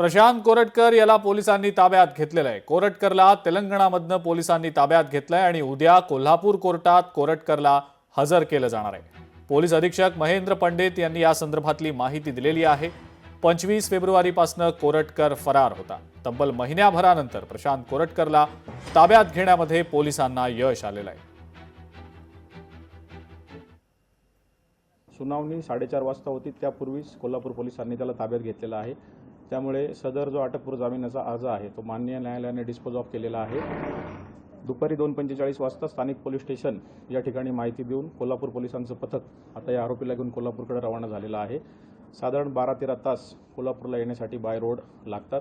प्रशांत कोरटकर याला पोलिसांनी ताब्यात घेतलेलं आहे। कोरटकरला तेलंगणामधनं पोलिसांनी ताब्यात घेतलंय आणि उद्या कोल्हापूर कोर्टात कोरटकरला हजर केलं जाणार आहे। पोलीस अधीक्षक महेंद्र पंडित यांनी या संदर्भातली माहिती दिलेली आहे। 25 फेब्रुवारीपासून कोरटकर फरार होता। तब्बल महिन्याभरानंतर प्रशांत कोरटकरला ताब्यात घेण्यामध्ये पोलिसांना यश आलेलं आहे। सुनावणी 4:30 वाजता होती, त्यापूर्वीच कोल्हापूर पोलिसांनी त्याला ताब्यात घेतलेला आहे। त्यामुळे सदर जो अटकपूर्व जामिनाचा अर्ज आहे तो माननीय न्यायालयाने डिस्पोज ऑफ केलेला आहे। दुपारी 2:45 वाजता स्थानिक पोलीस स्टेशन या ठिकाणी माहिती देऊन कोल्हापूर पोलिसांचं पथक आता या आरोपीला घेऊन कोल्हापूरकडे रवाना झालेलं आहे। साधारण 12-13 तास कोल्हापूरला येण्यासाठी बाय रोड लागतात।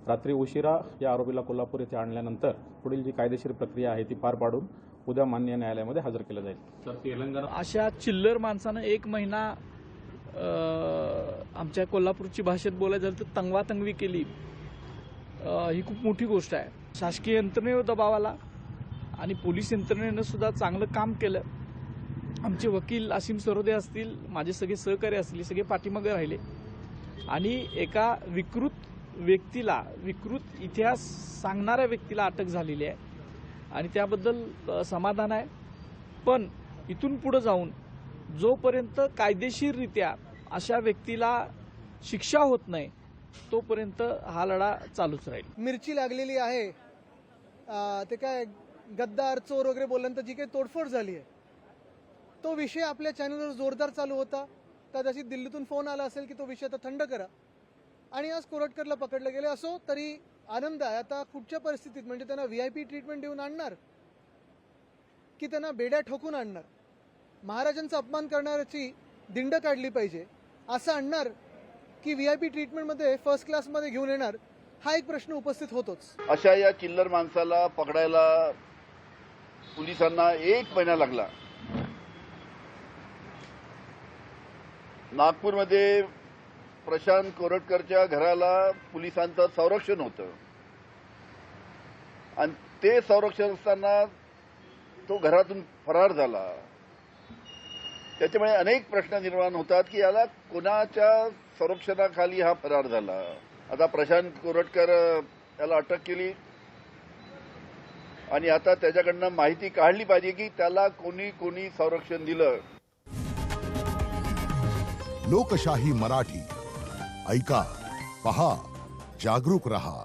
रात्री उशिरा या आरोपीला कोल्हापूर येथे आणल्यानंतर पुढील जी कायदेशीर प्रक्रिया आहे ती पार पाडून उद्या माननीय न्यायालयामध्ये हजर केलं जाईल। तर तेलंगणा अशा चिल्लर माणसानं 1 महिना आमच्या कोल्हापूरची भाषेत बोलायचं झालं तर तंगवातंगवी केली, ही खूप मोठी गोष्ट आहे। शासकीय यंत्रणेवर दबाव आला आणि पोलीस यंत्रणेनं सुद्धा चांगलं काम केलं। आमचे वकील असीम सरोदे असतील, माझे सगळे सहकारी असतील, सगळे पाठीमागे राहिले आणि एका विकृत व्यक्तीला, विकृत इतिहास सांगणाऱ्या व्यक्तीला अटक झालेली आहे आणि त्याबद्दल समाधान आहे। पण इथून पुढे जाऊन जोपर्यंत कायदेशीररित्या अशा व्यक्तीला शिक्षा होत नाही तोपर्यंत हा लढा चालूच राहील। मिरची लागलेली आहे, ते काय गद्दार चोर वगैरे बोलल्यानंतर जी काही तोडफोड झाली आहे तो विषय आपल्या चॅनलवर जोरदार चालू होता। कदाचित दिल्लीतून फोन आला असेल की तो विषय आता थंड करा आणि आज कोरटकरला पकडलं गेले। असो तरी आनंद आहे। आता कुठच्या परिस्थितीत म्हणजे त्यांना VIP ट्रीटमेंट देऊन आणणार की त्यांना बेड्या ठोकून आणणार, महाराजांचा अपमान करणाऱ्याची दिंड काढली पाहिजे असं आणणार की VIP ट्रीटमेंटमध्ये फर्स्ट क्लासमध्ये घेऊन येणार, हा एक प्रश्न उपस्थित होतोच। अशा या चिल्लर माणसाला पकडायला पोलिसांना 1 महिना लागला। नागपूरमध्ये प्रशांत कोरटकरच्या घराला पोलिसांचं संरक्षण होतं आणि ते संरक्षण असताना तो घरातून फरार झाला। त्याच्यामुळे अनेक प्रश्न निर्माण होतात की याला कोणाच्या संरक्षणाखाली हा फरार झाला। आता प्रशांत कोरटकर याला अटक केली आणि आता त्याच्याकडनं माहिती काढली पाहिजे की त्याला कोणी संरक्षण दिलं। लोकशाही मराठी ऐका, पहा, जागरूक रहा।